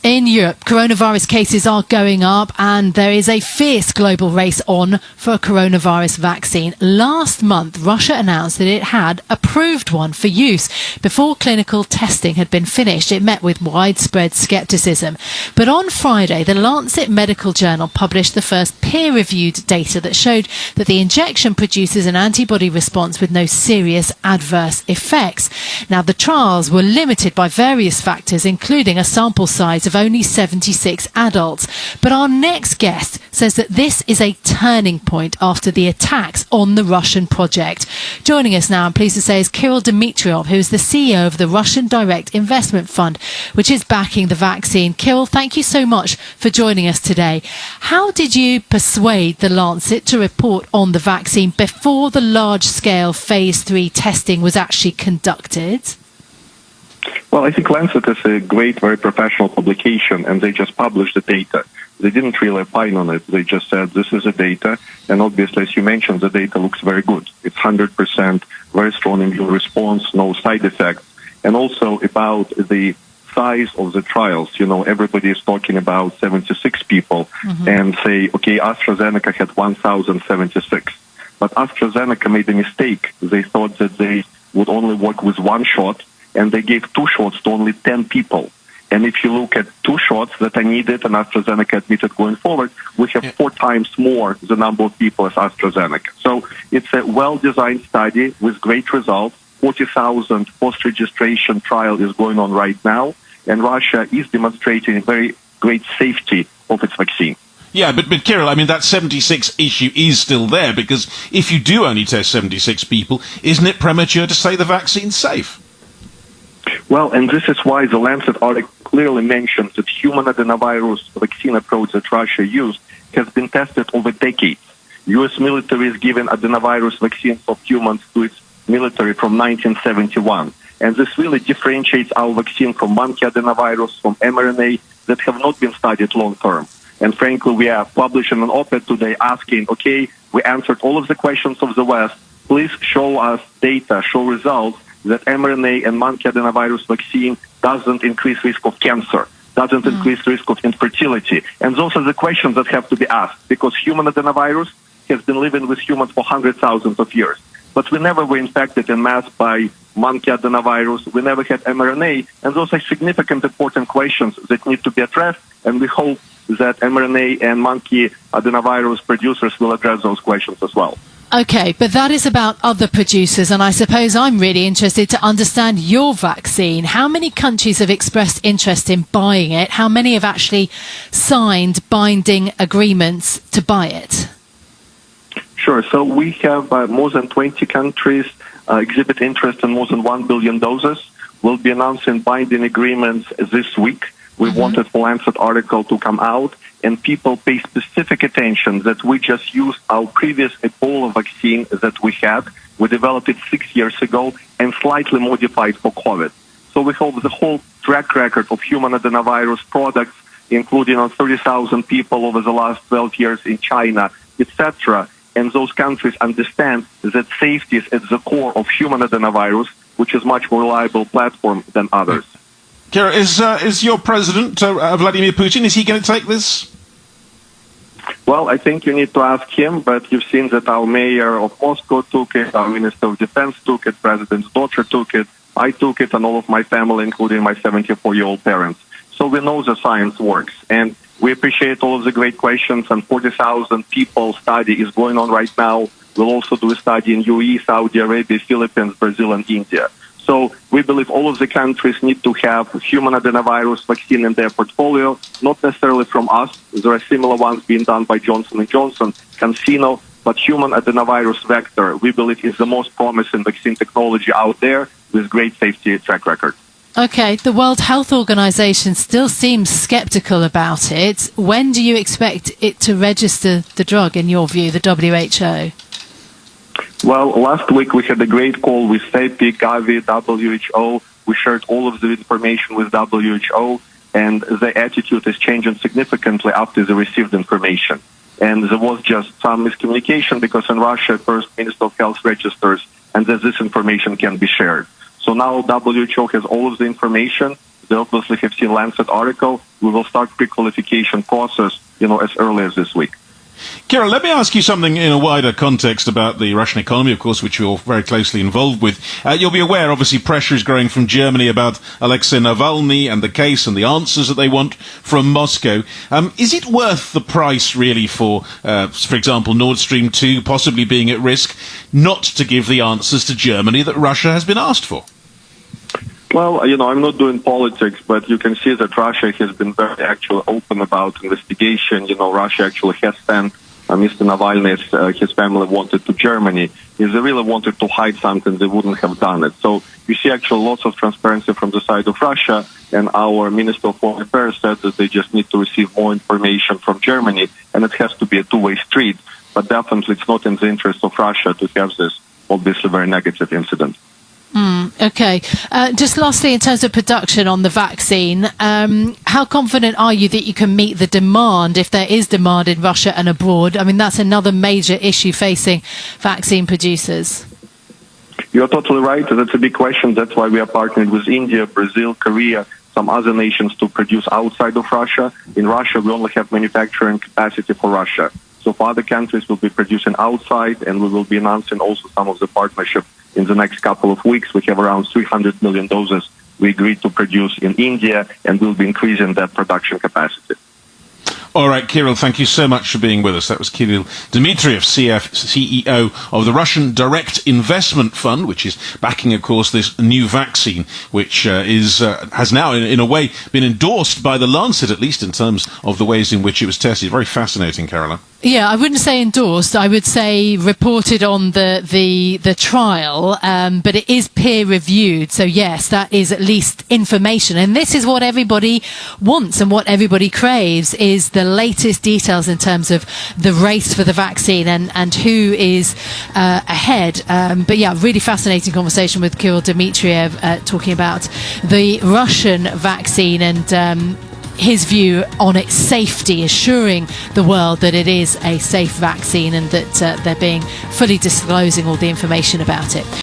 In Europe, coronavirus cases are going up and there is a fierce global race on for a coronavirus vaccine. Last month, Russia announced that it had approved one for use. Before clinical testing had been finished, it met with widespread scepticism. But on Friday, the Lancet Medical Journal published the first peer-reviewed data that showed that the injection produces an antibody response with no serious adverse effects. Now, the trials were limited by various factors, including a sample size of only 76 adults. But our next guest says that this is a turning point after the attacks on the Russian project. Joining us now, I'm pleased to say, is Dmitriev, who is the CEO of the Russian Direct Investment Fund, which is backing the vaccine. Kirill, thank you so much for joining us today. How did you persuade the Lancet to report on the vaccine before the large-scale phase 3 testing was actually conducted? Well, I think Lancet is a great, very professional publication, and they just published the data. They didn't really opine on it. They just said, this is the data, and obviously, as you mentioned, the data looks very good. It's 100%, very strong immune response, no side effects, and also about the size of the trials. You know, everybody is talking about 76 people, and say, okay, AstraZeneca had 1,076. But AstraZeneca made a mistake. They thought that they would only work with one shot, and they gave 2 shots to only 10 people. And if you look at 2 shots that are needed, and AstraZeneca admitted going forward, we have 4 times more the number of people as AstraZeneca. So it's a well-designed study with great results. 40,000 post-registration trial is going on right now, and Russia is demonstrating very great safety of its vaccine. Yeah, but Kirill, I mean, that 76 issue is still there, because if you do only test 76 people, isn't it premature to say the vaccine's safe? Well, and this is why the Lancet article clearly mentions that human adenovirus vaccine approach that Russia used has been tested over decades. U.S. military is giving adenovirus vaccines of humans to its military from 1971. And this really differentiates our vaccine from monkey adenovirus, from mRNA, that have not been studied long-term. And frankly, we are publishing an op-ed today asking, okay, we answered all of the questions of the West. Please show us data, show results that mRNA and monkey adenovirus vaccine doesn't increase risk of cancer, doesn't increase risk of infertility. And those are the questions that have to be asked, because human adenovirus has been living with humans for hundreds of thousands of years. But we never were infected en masse by monkey adenovirus. We never had mRNA. And those are significant, important questions that need to be addressed. And we hope that mRNA and monkey adenovirus producers will address those questions as well. Okay, but that is about other producers, and I suppose I'm really interested to understand your vaccine. How many countries have expressed interest in buying it? How many have actually signed binding agreements to buy it? Sure. So we have more than 20 countries exhibit interest in more than 1 billion doses. We'll be announcing binding agreements this week. We wanted the Lancet article to come out, and people pay specific attention that we just used our previous Ebola vaccine that we had. We developed it 6 years ago and slightly modified for COVID. So we hope the whole track record of human adenovirus products, including on 30,000 people over the last 12 years in China, etc., and those countries understand that safety is at the core of human adenovirus, which is much more reliable platform than others. Kirill, is your president, Vladimir Putin, is he going to take this? Well, I think you need to ask him, but you've seen that our mayor of Moscow took it, our minister of defense took it, president's daughter took it, I took it, and all of my family, including my 74-year-old parents. So we know the science works, and we appreciate all of the great questions, and 40,000 people study is going on right now. We'll also do a study in UAE, Saudi Arabia, Philippines, Brazil, and India. So we believe all of the countries need to have human adenovirus vaccine in their portfolio, not necessarily from us. There are similar ones being done by Johnson & Johnson, CanSino, but human adenovirus vector, we believe, is the most promising vaccine technology out there with great safety track record. Okay, the World Health Organization still seems skeptical about it. When do you expect it to register the drug, in your view, the WHO? Well, last week we had a great call with CEPI, Gavi, WHO. We shared all of the information with WHO, and the attitude is changing significantly after they received information. And there was just some miscommunication because in Russia, first Minister of Health registers, and that this information can be shared. So now WHO has all of the information. They obviously have seen Lancet article. We will start pre-qualification process, as early as this week. Kirill, let me ask you something in a wider context about the Russian economy, of course, which you're very closely involved with. You'll be aware, obviously, pressure is growing from Germany about Alexei Navalny and the case and the answers that they want from Moscow. Is it worth the price, really, for example, Nord Stream 2 possibly being at risk, not to give the answers to Germany that Russia has been asked for? Well, I'm not doing politics, but you can see that Russia has been very actually open about investigation. Russia actually has sent Mr. Navalny, his family wanted to Germany. If they really wanted to hide something, they wouldn't have done it. So you see actually lots of transparency from the side of Russia, and our Minister of Foreign Affairs said that they just need to receive more information from Germany, and it has to be a two-way street. But definitely it's not in the interest of Russia to have this obviously very negative incident. Okay. Just lastly, in terms of production on the vaccine, how confident are you that you can meet the demand, if there is demand in Russia and abroad? I mean, that's another major issue facing vaccine producers. You're totally right. That's a big question. That's why we are partnered with India, Brazil, Korea, some other nations to produce outside of Russia. In Russia, we only have manufacturing capacity for Russia. So for other countries, we'll be producing outside, and we will be announcing also some of the partnership in the next couple of weeks. We have around 300 million doses we agreed to produce in India, and we'll be increasing that production capacity. All right, Kirill, thank you so much for being with us. That was Kirill Dmitriev, CEO of the Russian Direct Investment Fund, which is backing, of course, this new vaccine, which has now, in a way, been endorsed by the Lancet, at least in terms of the ways in which it was tested. Very fascinating, Caroline. Yeah, I wouldn't say endorsed. I would say reported on the trial, but it is peer reviewed. So yes, that is at least information. And this is what everybody wants and what everybody craves, is the latest details in terms of the race for the vaccine and who is ahead. But yeah, really fascinating conversation with Kirill Dmitriev talking about the Russian vaccine and his view on its safety, assuring the world that it is a safe vaccine and that they're being fully disclosing all the information about it.